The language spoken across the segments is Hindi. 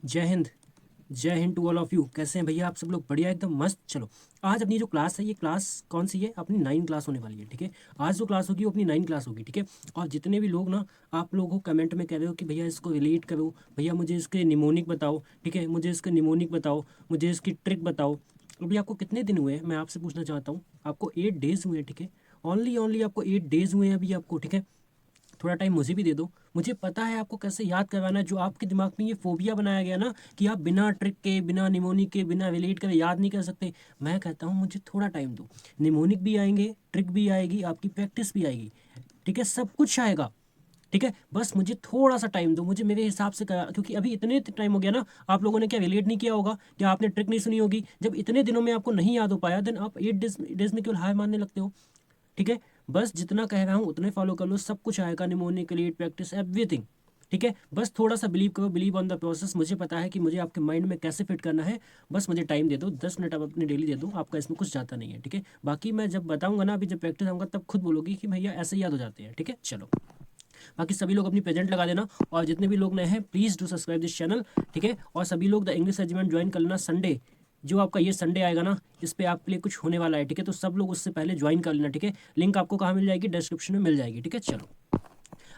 जय हिंद, जय हिंद टू ऑल ऑफ यू। कैसे हैं भैया आप सब लोग? बढ़िया, एकदम मस्त। चलो, आज अपनी जो क्लास है, ये क्लास कौन सी है? अपनी 9 क्लास होने वाली है, ठीक है। आज जो क्लास होगी वो अपनी 9 क्लास होगी, ठीक है। और जितने भी लोग ना, आप लोगों को कमेंट में कह रहे हो कि भैया इसको रिलेट करो, भैया मुझे इसके निमोनिक बताओ, ठीक है, मुझे इसके निमोनिक बताओ, मुझे इसकी ट्रिक बताओ। अभी आपको कितने दिन हुए हैं मैं आपसे पूछना चाहता हूँ? आपको 8 डेज हुए हैं, ठीक है। ओनली आपको 8 डेज हुए हैं अभी आपको, ठीक है। थोड़ा टाइम मुझे भी दे दो। मुझे पता है आपको कैसे याद करवाना है। जो आपके दिमाग में ये फोबिया बनाया गया ना कि आप बिना ट्रिक के, बिना निमोनिक के, बिना रिलेट करे याद नहीं कर सकते, मैं कहता हूँ मुझे थोड़ा टाइम दो। निमोनिक भी आएंगे, ट्रिक भी आएगी, आपकी प्रैक्टिस भी आएगी, ठीक है, सब कुछ आएगा, ठीक है। बस मुझे थोड़ा सा टाइम दो, मुझे मेरे हिसाब से करा, क्योंकि अभी इतने टाइम हो गया ना। आप लोगों ने क्या रिलेट नहीं किया होगा? क्या आपने ट्रिक नहीं सुनी होगी? जब इतने दिनों में आपको नहीं याद हो पाया, देन आप 8 डेज में केवल हार मानने लगते हो, ठीक है। बस जितना कह रहा हूँ उतने फॉलो कर लो, सब कुछ आएगा। निमोनिक, लीड, प्रैक्टिस, एवरीथिंग, ठीक है। बस थोड़ा सा बिलीव करो, बिलीव ऑन द प्रोसेस। मुझे पता है कि मुझे आपके माइंड में कैसे फिट करना है। बस मुझे टाइम दे दो, 10 मिनट आप अपनी डेली दे दो, आपका इसमें कुछ जाता नहीं है, ठीक है। बाकी मैं जब बताऊंगा ना, अभी जब प्रैक्टिस आऊंगा तब खुद बोलोगी कि भैया ऐसे याद हो जाते हैं, ठीक है। चलो, बाकी सभी लोग अपनी प्रेजेंट लगा देना, और जितने भी लोग नए हैं please do subscribe this channel, ठीक है। और सभी लोग द इंग्लिश रेजिमेंट ज्वाइन कर लेना। संडे, जो आपका ये संडे आएगा ना, इस पे आपके लिए कुछ होने वाला है, ठीक है। तो सब लोग उससे पहले ज्वाइन कर लेना, ठीक है। लिंक आपको कहाँ मिल जाएगी? डिस्क्रिप्शन में मिल जाएगी, ठीक है। चलो,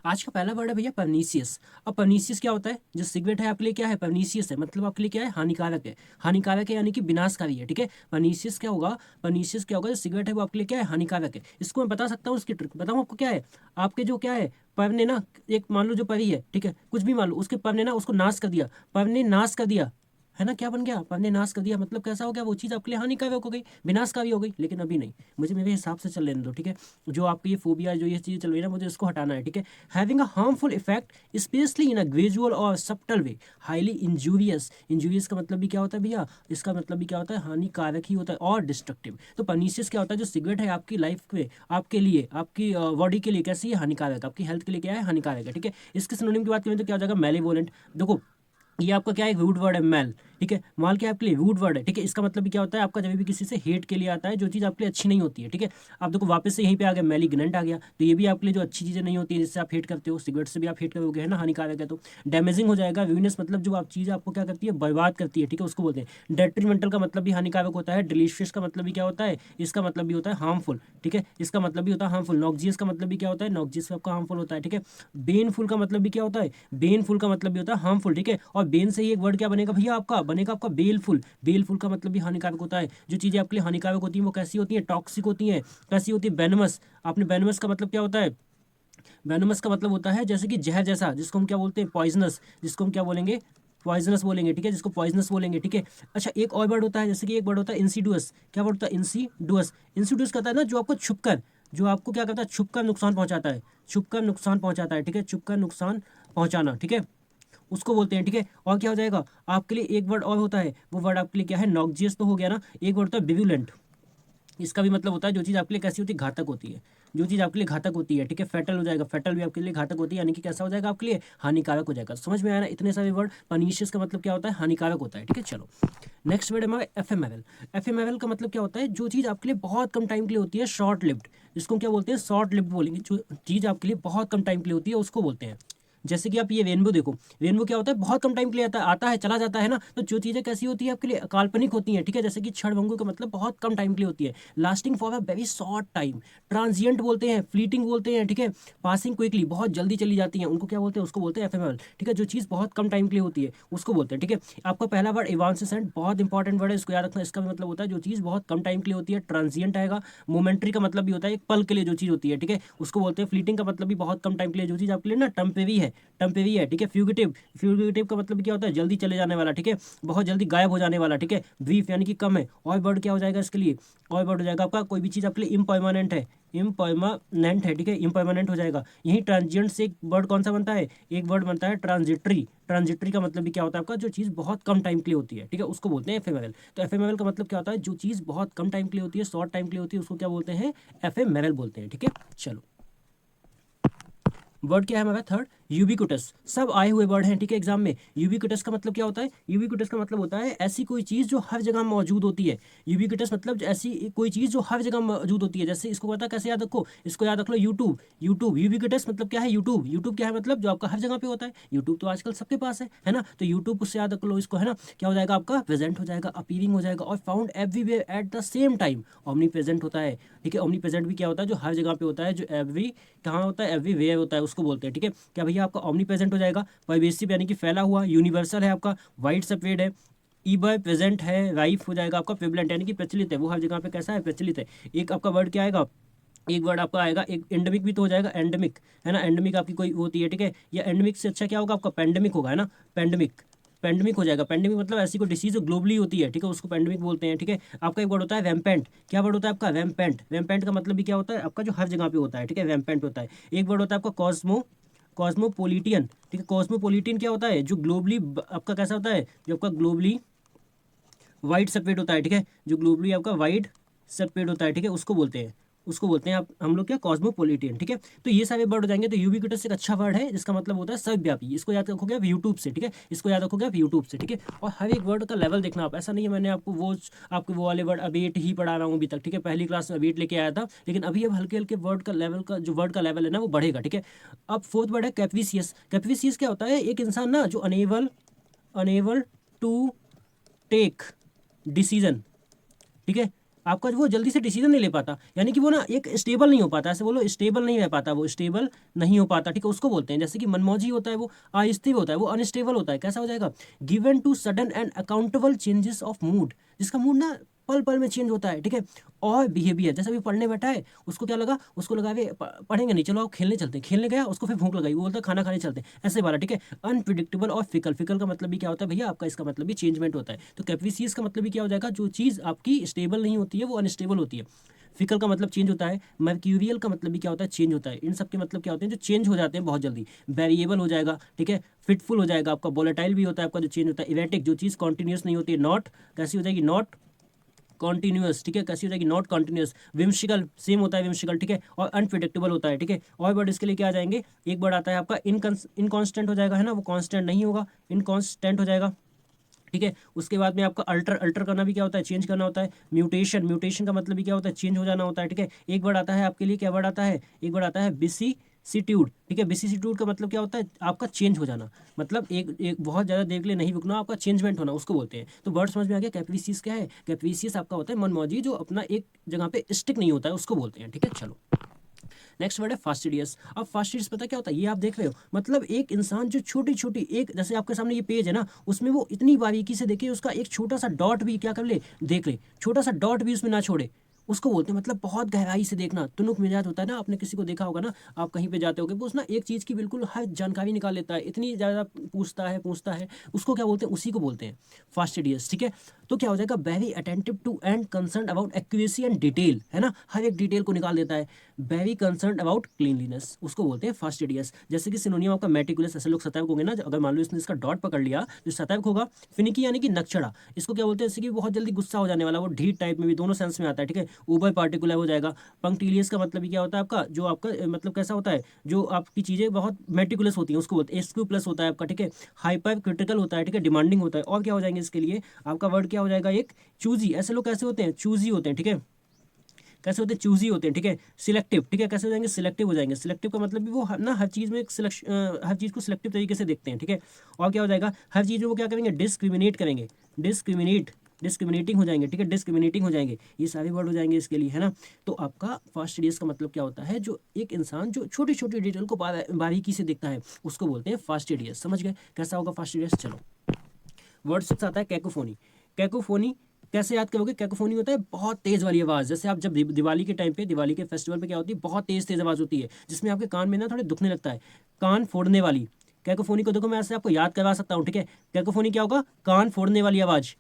आज का पहला वर्ड है भैया परनीसियस। अब परनीसियस क्या होता है? जो सिगरेट है आपके लिए क्या है? परनीसियस है, मतलब आपके लिए क्या है? हानिकारक है। हानिकारक है यानी कि विनाशकारी है, ठीक है। परनीसियस क्या होगा? परनीसियस क्या होगा? जो सिगरेट है वो आपके लिए क्या है? हानिकारक है। इसको मैं बता सकता हूँ, इसकी ट्रिक बताऊँ आपको क्या है? आपके जो क्या है, पर ने ना, एक मान लो जो परी है, ठीक है, कुछ भी मान लो, उसके पर ने ना उसको नाश कर दिया, पर ने नाश कर दिया, है ना। क्या बन गया? पर ने नाश कर दिया, मतलब कैसा हो गया? वो चीज़ आपके लिए हानिकारक हो गई, विनाशकारी हो गई। लेकिन अभी नहीं, मुझे मेरे हिसाब से चल लेने दो, ठीक है। जो आपकी ये फोबिया, जो ये चीज़ चल रही है ना, मुझे इसको हटाना है, ठीक है। Having a harmful effect specially in a gradual और सब्टल वे, हाईली इंजूरियस। इंजूरियस का मतलब भी क्या होता है भैया? इसका मतलब भी क्या होता है? हानिकारक ही होता है, और डिस्ट्रक्टिव। तो परनीसियस क्या होता है? जो सिगरेट है आपकी लाइफ में, आपके लिए, आपकी बॉडी के लिए कैसी है? हानिकारक। आपकी हेल्थ के लिए क्या है? हानिकारक है, ठीक है। इसके सिनोनिम की बात करें तो क्या हो जाएगा? मेलेवोलेंट। देखो, ये आपका क्या है? रूट वर्ड है मैल, ठीक है। माल क्या है आपके लिए? रूट वर्ड है, ठीक है। इसका मतलब भी क्या होता है? आपका जब भी किसी से हेट के लिए आता है, जो चीज़ आपके लिए अच्छी नहीं होती है, ठीक है। आप देखो वापस से यहीं पे आ गया, मैलिग्नेंट आ गया, तो ये भी आपके लिए जो अच्छी चीज़ें नहीं होती है, जिससे आप हेट करते हो। सिगरेट से भी आप हेट करोगे, है ना, हानिकारक है। तो डैमेजिंग हो जाएगा। वीनस मतलब जो आप चीज़ आपको क्या करती है? बर्बाद करती है, ठीक है, उसको बोलते हैं। डेट्रीमेंटल का मतलब भी हानिकारक होता है। डिलीशियस का मतलब भी क्या होता है? इसका मतलब भी होता है हार्मफुल, ठीक है। इसका मतलब भी होता है हार्मफुल। नॉक्जियस का मतलब भी क्या होता है? नॉक्जियस आपका हार्मफुल होता है, ठीक है। बेनफुल का मतलब भी क्या होता है? बेनफुल का मतलब भी होता है हार्मफुल, ठीक है। और बेन से ही एक वर्ड क्या बनेगा भैया? आपका बनेगा आपका बेलफुल। बेलफुल का मतलब भी हानिकारक होता है। जो चीज़ें आपके लिए हानिकारक होती हैं वो कैसी होती हैं? टॉक्सिक होती हैं। कैसी होती है? वेनमस। आपने वेनमस का मतलब क्या होता है? वेनमस का मतलब होता है जैसे कि जहर जैसा, जिसको हम क्या बोलते हैं? पॉइजनस, जिसको हम क्या बोलेंगे? पॉइजनस बोलेंगे, ठीक है, जिसको पॉइजनस बोलेंगे, ठीक है। अच्छा, एक और वर्ड होता है, जैसे कि एक वर्ड होता है इंसीडुअस। क्या वर्ड होता है? इंसीडुअस। इंसीडुअस कहता है ना, जो आपको छुपकर, जो आपको क्या करता है? छुपकर नुकसान पहुंचाता है। छुपकर नुकसान पहुंचाता है, ठीक है। छुपकर नुकसान पहुंचाना, ठीक है, उसको बोलते हैं, ठीक है। और क्या हो जाएगा आपके लिए? एक वर्ड और होता है, वो वर्ड आपके लिए क्या है? नॉक्जियस तो हो गया ना। एक वर्ड होता है विरुलेंट। इसका भी मतलब होता है जो चीज़ आपके लिए कैसी होती है? घातक होती है। जो चीज़ आपके लिए घातक होती है, ठीक है। फेटल हो जाएगा। फेटल भी आपके लिए घातक होती है, यानी कि कैसा हो जाएगा? आपके लिए हानिकारक हो जाएगा। समझ में आया ना? इतने सारे वर्ड। परनीशियस का मतलब क्या होता है? हानिकारक होता है, ठीक है। चलो, नेक्स्ट वर्ड है हमारा एफएमएल। एफएमएल का मतलब क्या होता है? जो चीज़ आपके लिए बहुत कम टाइम के लिए होती है, शॉर्ट लिव्ड, जिसको हम क्या बोलते हैं? शॉर्ट लिव्ड बोलेंगे। जो चीज़ आपके लिए बहुत कम टाइम के लिए होती है, उसको बोलते हैं। जैसे कि आप ये रेनबो देखो, रेनबो क्या होता है? बहुत कम टाइम के लिए आता है चला जाता है ना। तो जो चीज़ें कैसी होती है आपके लिए? काल्पनिक होती हैं, ठीक है। जैसे कि क्षणभंगुर का मतलब बहुत कम टाइम के लिए होती है, lasting for a very short time. Transient बोलते हैं, फ्लीटिंग बोलते हैं, ठीक है। पासिंग क्विकली, बहुत जल्दी चली जाती हैं, उनको क्या बोलते हैं? उसको बोलते हैं एफएमएल, ठीक है। जो चीज़ बहुत कम टाइम के लिए होती है उसको बोलते हैं, ठीक है। आपका पहला वर्ड इवांसेंट, बहुत इंपॉर्टेंट वर्ड है, इसको याद रखना। इसका भी मतलब होता है जो चीज़ बहुत कम टाइम के लिए होती है। ट्रांजिएंट आएगा। मोमेंट्री का मतलब भी होता है एक पल के लिए जो चीज़ होती है, ठीक है, उसको बोलते हैं। फ्लीटिंग का मतलब भी बहुत कम टाइम के लिए जो चीज़ आपके लिए ना टेम्परेरी है, टेम्परेरी है, ठीक है। फ्यूगिटिव, फ्यूगिटिव का मतलब क्या होता है? जल्दी चले जाने वाला, ठीक है, बहुत जल्दी गायब हो जाने वाला, ठीक है। ब्रीफ यानी कि कम है। और वर्ड क्या हो जाएगा इसके लिए? और वर्ड हो जाएगा आपका कोई भी चीज़ आपके लिए इम्पर्मानेंट है, इम्पर्मानेंट है, ठीक है, इम्पर्मानेंट हो जाएगा। यही ट्रांजिएंट से एक वर्ड कौन सा बनता है? एक वर्ड बनता है ट्रांजिटरी। ट्रांजिटरी का मतलब भी क्या होता है आपका? जो चीज़ बहुत कम टाइम के लिए होती है, ठीक है, उसको बोलते हैं एफएमएल। तो एफएमएल का मतलब क्या होता है? जो चीज़ बहुत कम टाइम के लिए होती है, शॉर्ट टाइम के लिए होती है, उसको क्या बोलते हैं? एफएमएल बोलते हैं, ठीक है। चलो, वर्ड क्या है हमारा थर्ड? यूबिक्विटस, सब आए हुए वर्ड हैं, ठीक है, एग्जाम में। यूबिक्विटस का मतलब क्या होता है? यूबिक्विटस का मतलब होता है ऐसी कोई चीज़ जो हर जगह मौजूद होती है। यूबिक्विटस मतलब ऐसी कोई चीज़ जो हर जगह मौजूद होती है। जैसे इसको पता कैसे याद रखो, इसको याद रख लो, यूट्यूब। यूट्यूब यूबिक्विटस मतलब क्या है? यूट्यूब। यूट्यूब क्या है? मतलब जो आपका हर जगह पे होता है। यूट्यूब तो आजकल सबके पास है ना। तो यूट्यूब उससे याद रख लो इसको, है ना। क्या हो जाएगा आपका? प्रेजेंट हो जाएगा, अपीयरिंग हो जाएगा, और found everywhere at the same time. Omni present होता है, ठीक है। ओमनी प्रेजेंट भी क्या होता है? जो हर जगह पे होता है। जो एवरी कहाँ होता है? एवरीवेयर होता है, उसको बोलते हैं, ठीक है। क्या भैया आपका ओमनी प्रेजेंट हो जाएगा? परवेसिव यानी कि फैला हुआ, यूनिवर्सल है आपका, वाइड स्प्रेड है, ई बाय प्रेजेंट है, राइफ हो जाएगा आपका, प्रिवलेंट यानी कि प्रचलित है, वो हर जगह पे कैसा है? प्रचलित है। एक आपका वर्ड क्या आएगा? एक वर्ड आपका आएगा, एक एंडेमिक भी तो हो जाएगा, एंडेमिक, है ना। एंडेमिक आपकी कोई होती है, ठीक है। या एंडेमिक से अच्छा क्या होगा आपका? पेंडेमिक होगा, है ना। पेंडेमिक, पेंडेमिक हो जाएगा। पेंडेमिक मतलब ऐसी कोई डिसीज जो ग्लोबली होती है, ठीक है, उसको पेंडेमिक बोलते हैं, ठीक है। आपका एक वर्ड होता है रैम्पेंट। क्या वर्ड होता है आपका? रैम्पेंट। रैम्पेंट का मतलब भी क्या होता है आपका? जो हर जगह पे होता है, ठीक है, रैम्पेंट होता है। एक वर्ड होता है आपका कॉस्मो, कॉस्मोपोलिटियन, ठीक है। कॉस्मोपोलिटियन क्या होता है? जो ग्लोबली आपका कैसा होता है? जो आपका ग्लोबली वाइड स्प्रेड होता है, ठीक है। जो ग्लोबली आपका वाइड स्प्रेड होता है, ठीक है, उसको बोलते हैं, उसको बोलते हैं आप हम लोग क्या? कॉस्मोपोलिटियन, ठीक है। तो ये सारे वर्ड हो जाएंगे। तो यूबिक्विटस एक अच्छा वर्ड है जिसका मतलब होता है सर्वव्यापी। इसको याद रखोगे आप यूट्यूब से, ठीक है। इसको याद रखोगे आप यूट्यूब से, ठीक है। और हर एक वर्ड का लेवल देखना आप। ऐसा नहीं है मैंने आपको वो वाले वर्ड अवेट ही पढ़ा रहा हूँ अभी तक, ठीक है। पहली क्लास में अवेट लेके आया था, लेकिन अभी अब हल्के हल्के वर्ड का लेवल का जो वर्ड का लेवल है ना वो बढ़ेगा, ठीक है। अब फोर्थ वर्ड है कैप्रिसियस। कैप्रिसियस क्या होता है? एक इंसान ना जो unable unable to take decision, ठीक है। आपका वो जल्दी से डिसीजन नहीं ले पाता, यानी कि वो ना एक स्टेबल नहीं हो पाता, ऐसे बोलो स्टेबल नहीं रह पाता, वो स्टेबल नहीं हो पाता, ठीक है, उसको बोलते हैं। जैसे कि मनमौजी होता है वो अस्थिर होता है, वो अनस्टेबल होता है। कैसा हो जाएगा? Given to sudden and accountable changes of mood, जिसका मूड ना पल पल में चेंज होता है, ठीक है। और बिहेवियर, जैसे अभी पढ़ने बैठा है, उसको क्या लगा? उसको लगा अभी पढ़ेंगे नहीं, चलो आप खेलने चलते हैं। खेलने गया, उसको फिर भूख लगाई, वो बोलता है खाना खाने चलते हैं, ऐसे वाला, ठीक है। अनप्रिडिक्टेबल और फिकल, फिकल का मतलब भी क्या होता है भैया आपका? इसका मतलब भी चेंजमेंट होता है। तो कैप्रिसियस का मतलब भी क्या हो जाएगा? जो चीज़ आपकी स्टेबल नहीं होती है वो अनस्टेबल होती है। फिकल का मतलब चेंज होता है। मर्क्यूरियल का मतलब भी क्या होता है? चेंज होता है। इन सब के मतलब क्या होते हैं? जो चेंज हो जाते हैं बहुत जल्दी। वेरिएबल हो जाएगा, ठीक है। फिटफुल हो जाएगा आपका। वोलेटाइल भी होता है आपका जो चेंज होता है। इरेटिक, जो चीज़ कॉन्टिन्यूस नहीं होती है। नॉट कैसी हो जाएगी? नॉट कॉन्टिन्यूस, ठीक है। कैसी हो जाएगी? Not continuous. विम्शिकल सेम होता है, विम्शिकल, ठीक है। और अनप्रिडिक्टेबल होता है, ठीक है। और वर्ड इसके लिए क्या आ जाएंगे? एक वर्ड आता है आपका इनकॉन्स्टेंट हो जाएगा, है ना, वो कांस्टेंट नहीं होगा, इनकॉन्स्टेंट हो जाएगा, ठीक है। उसके बाद में आपका अल्टर, अल्टर करना भी क्या होता है? चेंज करना होता है। म्यूटेशन, म्यूटेशन का मतलब भी क्या होता है? चेंज हो जाना होता है, ठीक है। एक वर्ड आता है आपके लिए, क्या वर्ड आता है? एक वर्ड आता है बिसिसिट्यूड, ठीक है। बिसिसिट्यूड का मतलब क्या होता है? आपका चेंज हो जाना, मतलब एक बहुत ज़्यादा देर के लिए नहीं रुकना, आपका चेंजमेंट होना, उसको बोलते हैं। तो वर्ड समझ में आ गया? कैप्रिसियस क्या है? कैप्रिसियस आपका होता है मनमौजी, जो अपना एक जगह पे स्टिक नहीं होता है, उसको बोलते हैं, ठीक है। चलो नेक्स्ट वर्ड है फास्टिडियस। अब फास्टिडियस पता क्या होता है? ये आप देख रहे हो, मतलब एक इंसान जो छोटी छोटी एक, जैसे आपके सामने ये पेज है ना, उसमें वो इतनी बारीकी से देखे, उसका एक छोटा सा डॉट भी क्या कर ले? देख ले, छोटा सा डॉट भी उसमें ना छोड़े, उसको बोलते हैं। मतलब बहुत गहराई से देखना, तुनुक मिजाज होता है ना, आपने किसी को देखा होगा ना, आप कहीं पे जाते होगे, वो ना एक चीज़ की बिल्कुल हर जानकारी निकाल लेता है, इतनी ज़्यादा पूछता है, उसको क्या बोलते हैं? उसी को बोलते हैं फास्टिडियस, ठीक है। तो क्या हो जाएगा? Very attentive to and concern about accuracy and detail, है ना, हर एक डिटेल को निकाल देता है। वेरी कंसर्न अबाउट क्लीनलीनेस, उसको बोलते हैं फास्टिडियस। जैसे कि सिनोनियम आपका मेटिकुलस, ऐसे लोग सतर्क होंगे ना, अगर मान लो इसने इसका डॉट पकड़ लिया तो सतर्क होगा। फिनिकी यानी कि नकचड़ा, इसको क्या बोलते हैं? जैसे कि बहुत जल्दी गुस्सा हो जाने वाला, वो ढीठ टाइप में भी, दोनों सेंस में आता है, ठीक है। ओवर पार्टिकुलर हो जाएगा। पंक्टिलियस का मतलब भी क्या होता है आपका? जो आपका मतलब कैसा होता है? जो आपकी चीज़ें बहुत मेटिकुलस होती हैं, उसको बोलते हैं। एसक्यू प्लस होता है आपका, ठीक है। हाइपर क्रिटिकल होता है, ठीक है, डिमांडिंग होता है। और क्या हो जाएंगे इसके लिए? आपका वर्ड क्या हो जाएगा? एक चूजी, ऐसे लोग कैसे होते हैं? चूजी होते हैं, ठीक है। कैसे होते हैं? चूजी होते हैं, ठीक है। सिलेक्टिव, ठीक है, कैसे हो जाएंगे? सिलेक्टिव हो जाएंगे। सिलेक्टिव का मतलब भी वो ना हर चीज़ में हर चीज़ को सिलेक्टिव तरीके से देखते हैं, ठीक है। और क्या हो जाएगा? हर चीज़ में वो क्या करेंगे? डिस्क्रिमिनेट करेंगे, डिस्क्रिमिनेटिंग हो जाएंगे, ठीक है, डिस्क्रिमिनेटिंग हो जाएंगे। ये सारे वर्ड हो जाएंगे इसके लिए, है ना। तो आपका फास्टिडियस का मतलब क्या होता है? जो एक इंसान जो छोटी छोटी डिटेल को बारीकी से देखता है, उसको बोलते हैं फास्टिडियस। समझ गए कैसा होगा फास्टिडियस? चलो वर्ड सिक्स आता है कैकोफोनी। कैकोफोनी कैसे याद करोगे? कैकोफोनी होता है बहुत तेज वाली आवाज़। जैसे आप जब दिवाली के टाइम पे, दिवाली के फेस्टिवल पे क्या होती है? बहुत तेज तेज आवाज़ होती है, जिसमें आपके कान में ना थोड़े दुखने लगता है, कान फोड़ने वाली। कैकोफोनी को देखो मैं ऐसे आपको याद करवा सकता हूँ, ठीक है। कैकोफोनी क्या होगा? कान फोड़ने वाली आवाज़,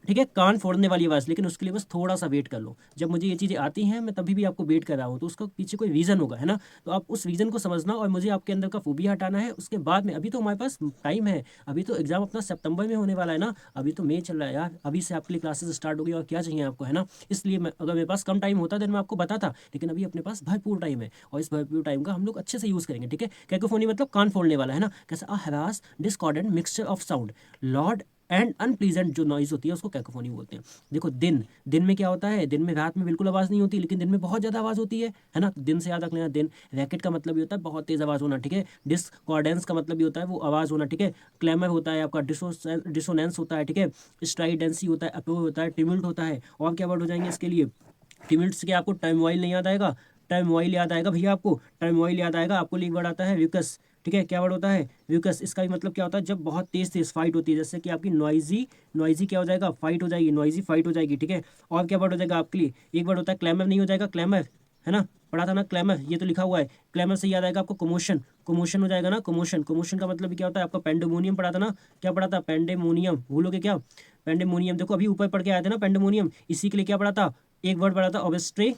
ठीक है, कान फोड़ने वाली आवाज़, लेकिन उसके लिए बस थोड़ा सा वेट कर लो। जब मुझे ये चीज़ें आती हैं मैं तभी भी आपको वेट कर रहा हूँ, तो उसका पीछे कोई रीज़न होगा, है ना। तो आप उस रीज़न को समझना और मुझे आपके अंदर का फोबिया हटाना है। उसके बाद में अभी तो हमारे पास टाइम है, अभी तो एग्जाम अपना सितंबर में होने वाला है ना, अभी तो मई चल रहा है यार, अभी से आपके लिए क्लासेस स्टार्ट हो गई और क्या चाहिए आपको, है ना। इसलिए मैं, अगर मेरे पास कम टाइम होता देन मैं आपको बताता, लेकिन अभी अपने पास भरपूर टाइम है और इस भरपूर टाइम का हम लोग अच्छे से यूज़ करेंगे। ठीक है, कैकोफोनी मतलब कान फोड़ने वाला, है ना। कैसा, a harsh discordant mixture of sound, loud and unpleasant जो नॉइज होती है उसको कैकोफोनी बोलते हैं। देखो, दिन दिन में क्या होता है, दिन में, रात में बिल्कुल आवाज़ नहीं होती, लेकिन दिन में बहुत ज़्यादा आवाज़ होती है ना। दिन से याद रख लेना, दिन। रैकेट का मतलब ये होता है बहुत तेज़ आवाज़ होना, ठीक है। डिस्कॉर्डेंस का मतलब ये होता है वो आवाज़ होना, ठीक है। क्लैमर होता है आपका, डिसोनेंस होता है, ठीक है। स्ट्राइडेंसी होता है, अप्रोच होता है, टिम्यूल्ट होता है। और क्या वर्ड हो जाएंगे इसके लिए, टिम्यूल्ट से क्या आपको टर्मोइल नहीं याद आएगा, टर्मोइल याद आएगा भैया आपको, टर्मोइल याद आएगा आपको। एक वर्ड आता है विकस, ठीक है। क्या वर्ड होता है, विकस। इसका भी मतलब क्या होता है, जब बहुत तेज तेज फाइट होती है, जैसे कि आपकी नॉइजी, नॉइजी क्या हो जाएगा, फाइट हो जाएगी, नॉइजी फाइट हो जाएगी, ठीक है। और क्या वर्ड हो जाएगा आपके लिए, एक वर्ड होता है क्लैमर, नहीं हो जाएगा क्लैमर, है ना, पढ़ा था ना क्लैमर, ये तो लिखा हुआ है। क्लैमर से याद आएगा आपको कमोशन, कमोशन हो जाएगा ना, कमोशन। कमोशन का मतलब क्या होता है आपका, पेंडेमोनियम पढ़ा था ना, क्या पढ़ा था, पेंडेमोनियम, भूलोगे क्या, पेंडेमोनियम। देखो अभी ऊपर पढ़ के आए थे ना पेंडेमोनियम, इसी के लिए क्या पढ़ा था, एक वर्ड पढ़ा था ऑब्स्ट्रे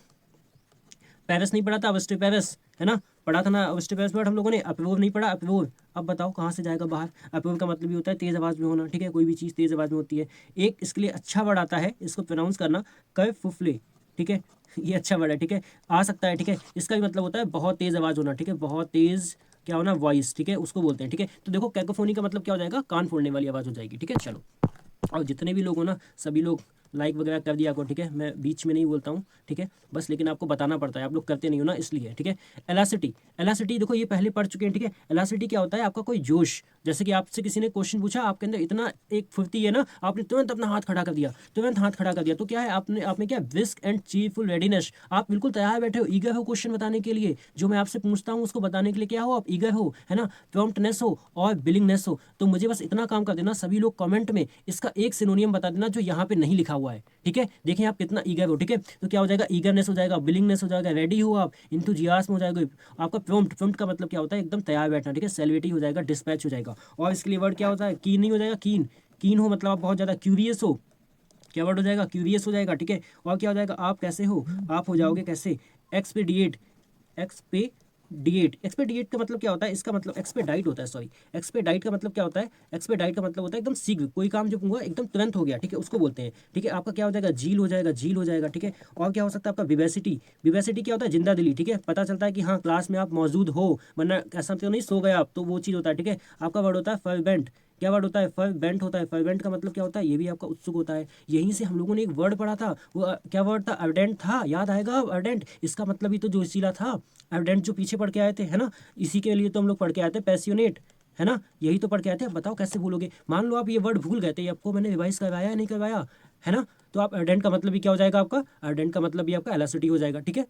पेरिस, नहीं पढ़ा था ऑब्स्ट्रे पेरिस, है ना, पढ़ा था ना ऑब्स्ट्रे पेरिस वर्ड हम लोगों ने। अप्रोव नहीं पढ़ा, अप्रोव। अब बताओ कहाँ से जाएगा बाहर, अप्रोव का मतलब ये होता है तेज आवाज़ में होना, ठीक है। कोई भी चीज़ तेज आवाज़ में होती है। एक इसके लिए अच्छा वर्ड आता है, इसको प्रोनाउंस करना, कय फुफले, ठीक है। ये अच्छा वर्ड है, ठीक है, आ सकता है, ठीक है। इसका भी मतलब होता है बहुत तेज आवाज़ होना, ठीक है, बहुत तेज क्या होना, वॉइस, ठीक है, उसको बोलते हैं, ठीक है। तो देखो कैकोफोनी का मतलब क्या हो जाएगा, कान फोड़ने वाली आवाज़ हो जाएगी, ठीक है। चलो, और जितने भी लोग हो ना, सभी लोग लाइक वगैरह कर दिया करो, ठीक है। मैं बीच में नहीं बोलता हूँ, ठीक है, बस, लेकिन आपको बताना पड़ता है, आप लोग करते नहीं हो ना, इसलिए, ठीक है। एलासिटी, एलासिटी देखो ये पहले पढ़ चुके हैं, ठीक है। एलासिटी क्या होता है, आपका कोई जोश, जैसे कि आपसे किसी ने क्वेश्चन पूछा, आपके अंदर इतना एक फुर्ती है ना, आपने तुरंत अपना हाथ खड़ा कर दिया, तुरंत हाथ खड़ा कर दिया, तो क्या है, आपने आपने क्या, ब्रिस्क एंड चीरफुल रेडीनेस, आप बिल्कुल तैयार बैठे हो, ईगर हो क्वेश्चन बताने के लिए, जो मैं आपसे पूछता हूँ उसको बताने के लिए क्या हो, आप ईगर हो, है ना, प्रॉम्प्टनेस हो और बिलिंगनेस हो। तो मुझे बस इतना काम कर देना, सभी लोग कमेंट में इसका एक सिनोनियम बता देना जो यहाँ पे नहीं लिखा हुआ है, ठीक है। देखें आप कितना ईगर हो, ठीक है। तो क्या हो जाएगा, ईगरनेस हो जाएगा, बिलिंगनेस हो जाएगा, रेडी हो आप, इंथुजियास्म हो जाएगा आपका, प्रॉम्प्ट, प्रॉम्प्ट का मतलब क्या होता है, एकदम तैयार बैठना, ठीक है। सेलिविटी हो जाएगा, डिस्पैच हो जाएगा। और इसके लिए वर्ड क्या होता है, कीन नहीं हो जाएगा, कीन, कीन हो मतलब आप बहुत ज़्यादा क्यूरियस हो, क्या वर्ड हो जाएगा, क्यूरियस हो जाएगा, ठीक है। और क्या हो जाएगा, आप कैसे हो, आप हो जाओगे कैसे, एक्सपीडिएट, एक्सपेडिएट, एक्सपेडिएट का मतलब क्या होता है, इसका मतलब एक्सपेडाइट होता है, सॉरी, एक्सपेडाइट का मतलब क्या होता है, एक्सपेडाइट का मतलब होता है एकदम शीघ्र, कोई काम जो हुआ एकदम तुरंत हो गया, ठीक है, उसको बोलते हैं, ठीक है। आपका क्या हो जाएगा, झील हो जाएगा, झील हो जाएगा, ठीक है। और क्या हो सकता है आपका, विवेसिटी, विवेसिटी क्या होता है, जिंदा दिली, ठीक है, पता चलता है कि हाँ क्लास में आप मौजूद हो, वरना ऐसा तो नहीं सो गए आप, तो वो चीज़ होता है, ठीक है। आपका वर्ड होता है फर्वेंट, क्या वर्ड होता है, फर्वेंट होता है। फर्वेंट का मतलब क्या होता है, ये भी आपका उत्सुक होता है। यहीं से हम लोगों ने एक वर्ड पढ़ा था, वो क्या वर्ड था, अर्डेंट था, याद आएगा अर्डेंट, इसका मतलब ही तो जोशीला था, अर्डेंट जो पीछे पढ़ के आए थे, है ना, इसी के लिए तो हम लोग पढ़ के आए थे, पैसियोनेट, है ना, यही तो पढ़ के आए थे। बताओ कैसे भूलोगे, मान लो आप ये वर्ड भूल गए थे, ये आपको मैंने रिवाइज करवाया या नहीं करवाया, है ना। तो आप अर्डेंट का मतलब भी क्या हो जाएगा आपका, अर्डेंट का मतलब भी आपका एलासिटी हो जाएगा, ठीक है।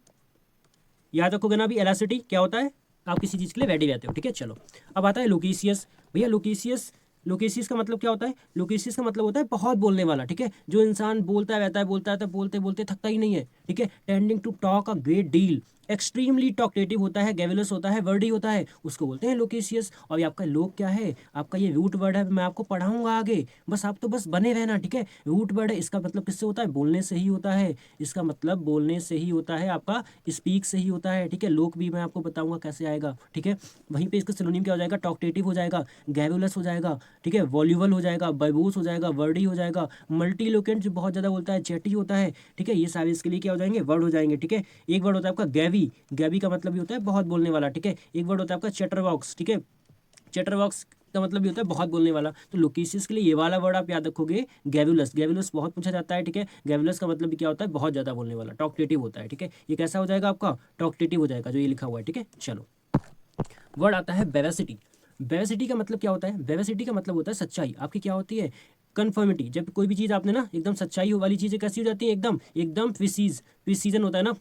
याद रखोगे ना, अभी एलासिटी क्या होता है, आप किसी चीज़ के लिए रेडी रहते हो, ठीक है। चलो, अब आता है लोकेसियस, भैया लोकेसियस, लोकेसियस का मतलब क्या होता है, लोकेसियस का मतलब होता है बहुत बोलने वाला, ठीक है। जो इंसान बोलता रहता है, बोलता रहता है, बोलते बोलते थकता ही नहीं है, ठीक है। Tending to talk a great deal, extremely talkative होता है, गैविलस होता है, वर्डी होता है, उसको बोलते हैं लोकेसियस। और ये आपका लोक क्या है, आपका ये रूट वर्ड है, मैं आपको पढ़ाऊंगा आगे, बस आप तो बस बने रहना, ठीक है। रूट वर्ड है, इसका मतलब किससे होता है, बोलने से ही होता है, इसका मतलब बोलने से ही होता है, आपका स्पीक से ही होता है, ठीक है। लोक भी मैं आपको बताऊंगा कैसे आएगा, ठीक है। वहीं पे इसका सिनोनिम क्या हो जाएगा, टॉकटेटिव हो जाएगा, गैवुलस हो जाएगा, ठीक है, वॉल्यूबल हो जाएगा, बर्बूस हो जाएगा, वर्डी हो जाएगा, मल्टीलोकेंट जो बहुत ज़्यादा बोलता है, चैटी होता है, ठीक है। ये सारे इसके लिए क्या हो जाएंगे, वर्ड हो जाएंगे, ठीक है। एक वर्ड होता है आपका गैवी, गैवी का मतलब भी होता है बहुत बोलने वाला, ठीक है। एक वर्ड होता है आपका चैटरबॉक्स, ठीक है, चैटरबॉक्स का मतलब भी होता है बहुत बोलने वाला। तो लोकेसियस के लिए ये वाला वर्ड आप याद रखोगे, गैवुलस, गैवुलस बहुत पूछा जाता है, ठीक है। गैवुलस का मतलब भी क्या होता है, बहुत ज़्यादा बोलने वाला, टॉकटेटिव होता है, ठीक है। ये कैसा हो जाएगा आपका, टॉकटेटिव हो जाएगा, जो ये लिखा हुआ है, ठीक है। चलो, वर्ड आता है वेरासिटी, वेरासिटी का मतलब क्या होता है, वेरासिटी का मतलब होता है सच्चाई, आपकी क्या होती है, कन्फर्मिटी। जब कोई भी चीज़ आपने ना एकदम सच्चाई वाली चीज़ें कैसी हो जाती है, एकदम एकदम प्रिसीजन होता है ना,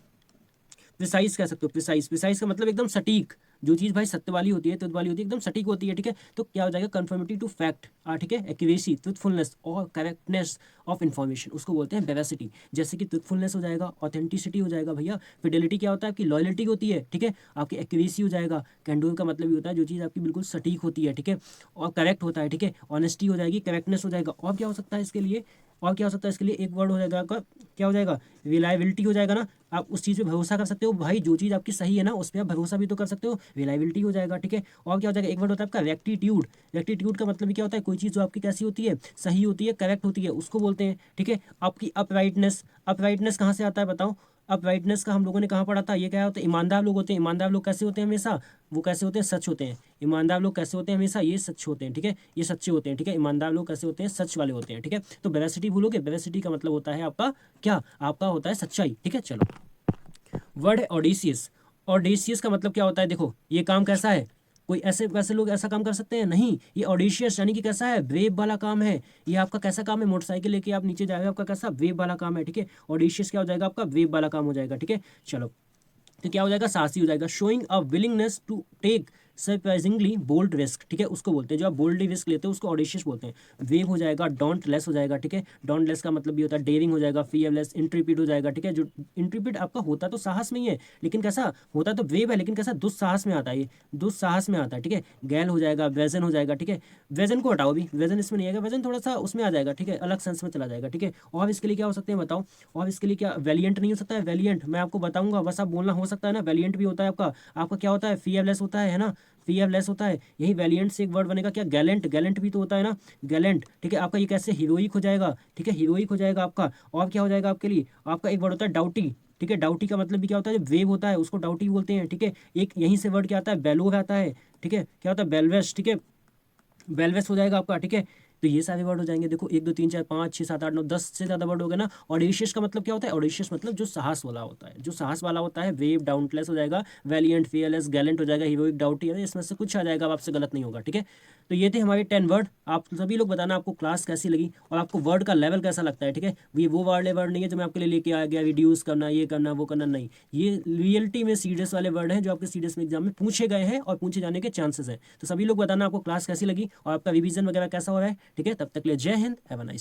प्रिसाइज कह सकते हो, प्रिसाइज, प्रिसाइज का मतलब एकदम सटीक, जो चीज़ भाई सत्य वाली होती है, तुद वाली होती है, एकदम सटीक होती है, ठीक है। तो क्या हो जाएगा, कन्फर्मिटी टू फैक्ट, ठीक है, एक्यूरेसी, ट्रुथफुलनेस और करेक्टनेस ऑफ इन्फॉर्मेशन, उसको बोलते हैं वेरासिटी। जैसे कि ट्रुथफुलनेस हो जाएगा, ऑथेंटिसिटी हो जाएगा भैया, फिडेलिटी क्या होता है, आपकी लॉयल्टी होती है, ठीक है। आपकी एक्यूरेसी हो जाएगा, कैंडोर का मतलब भी होता है जो चीज़ आपकी बिल्कुल सटीक होती है, ठीक है, और करेक्ट होता है, ठीक है। ऑनेस्टी हो जाएगी, करेक्टनेस हो जाएगा। और क्या हो सकता है इसके लिए, और क्या हो सकता है इसके लिए, एक वर्ड हो जाएगा आपका, क्या हो जाएगा, रिलायबिलिटी हो जाएगा ना, आप उस चीज़ पे भरोसा कर सकते हो भाई, जो चीज़ आपकी सही है ना उस पर आप भरोसा भी तो कर सकते हो, रिलायबिलिटी हो जाएगा, ठीक है। और क्या हो जाएगा, एक वर्ड होता है आपका रेक्टिट्यूड। रेक्टिट्यूड का मतलब क्या होता है, कोई चीज़ जो आपकी कैसी होती है, सही होती है, करेक्ट होती है, उसको बोलते हैं, ठीक है। आपकी अपराइटनेस, अपराइटनेस कहाँ से आता है बताओ, अपराइटनेस का हम लोगों ने कहाँ पढ़ा था, ये क्या होता है, ईमानदार लोग होते हैं, ईमानदार लोग कैसे होते हैं हमेशा, वो कैसे होते हैं, सच होते हैं। ईमानदार लोग कैसे होते हैं हमेशा, ये सच होते हैं, ठीक है, ये सच्चे होते हैं, ठीक है। ईमानदार लोग कैसे होते हैं, सच वाले होते हैं, ठीक है। तो वेरासिटी भूलोगे, वेरासिटी का मतलब होता है आपका क्या, आपका होता है सच्चाई, ठीक है। चलो, वर्ड है ऑडिशियस। ऑडिशियस का मतलब क्या होता है, देखो ये काम कैसा है, कोई ऐसे वैसे लोग ऐसा काम कर सकते हैं नहीं, ये ऑडिशियस यानी कि कैसा है, ब्रेव वाला काम है। ये आपका कैसा काम है, मोटरसाइकिल लेके आप नीचे जाएगा, आपका कैसा ब्रेव वाला काम है, ठीक है। ऑडिशियस क्या हो जाएगा आपका, ब्रेव वाला काम हो जाएगा, ठीक है। चलो, तो क्या हो जाएगा, साहसी हो जाएगा। Showing a willingness to take surprisingly bold risk, ठीक है, उसको बोलते हैं, जो आप बोल्डली रिस्क लेते हो उसको ऑडिशियस बोलते हैं। वेव हो जाएगा, डोंट लेस हो जाएगा, ठीक है। डोंट लेस का मतलब भी होता है डेयरिंग हो जाएगा, फियरलेस, इंट्रीपिड हो जाएगा, ठीक है। जो इंट्रीपिड आपका होता तो साहस में ही है, लेकिन कैसा होता तो वेव है, लेकिन कैसा दुस्साहस में आता है, ये दुस्साहस में आता है, ठीक है। गैल हो जाएगा, वेजन हो जाएगा, ठीक है। वेजन को हटाओ, अभी वेजन इसमें नहीं आएगा, वेजन थोड़ा सा उसमें आ जाएगा, ठीक है, अलग सेंस में चला जाएगा, ठीक है। और इसके लिए क्या हो सकते हैं बताओ, और इसके लिए क्या, वेलियंट नहीं हो सकता है, वेलियंट मैं आपको बताऊंगा, बस आप बोलना हो सकता है ना, वेलियंट भी होता है आपका, आपका क्या होता है, फियरलेस होता है ना, फियरलेस होता है, यही वैलियंट से एक वर्ड बनेगा क्या, गैलेंट, गैलेंट भी तो होता है ना, गैलेंट, ठीक है। आपका ये कैसे हीरोइक हो जाएगा, ठीक है, हीरोइक हो जाएगा आपका। और क्या हो जाएगा आपके लिए, आपका एक वर्ड होता है डाउटी, ठीक है। डाउटी का मतलब भी क्या होता है, जो वेव होता है उसको डाउटी बोलते हैं, ठीक है। एक यहीं से वर्ड क्या आता है, बेलोर आता है, ठीक है, क्या होता है, बेलवेस, ठीक है, वेलवेस हो जाएगा आपका, ठीक है। तो ये सारे वर्ड हो जाएंगे, देखो 1 2 3 4 5 6 7 8 9 10 से ज़्यादा वर्ड हो गए ना। ऑडिशियस का मतलब क्या होता है, ऑडिशियस मतलब जो साहस वाला होता है, जो साहस वाला होता है, वेव डाउटलेस हो जाएगा, वैलियंट, फियरलेस, गैलेंट हो जाएगा, हीरोइक, डाउटी, इसमें से कुछ आ जाएगा, अब आपसे गलत नहीं होगा, ठीक है। तो ये थे हमारे 10 वर्ड। आप सभी लोग बताना आपको क्लास कैसी लगी और आपको वर्ड का लेवल कैसा लगता है, ठीक है। ये वो वाले वर्ड नहीं है जो मैं आपके लिए लेके आ गया, रिड्यूस करना, ये करना, वो करना, नहीं। ये रियलिटी में सीरियस वाले वर्ड हैं जो आपके सीरियस में एग्जाम में पूछे गए हैं और पूछे जाने के चांसेस हैं। तो सभी लोग बताना आपको क्लास कैसी लगी और आपका रिवीजन वगैरह कैसा हो रहा है, ठीक है। तब तक के लिए जय हिंद, हैव अ नाइस।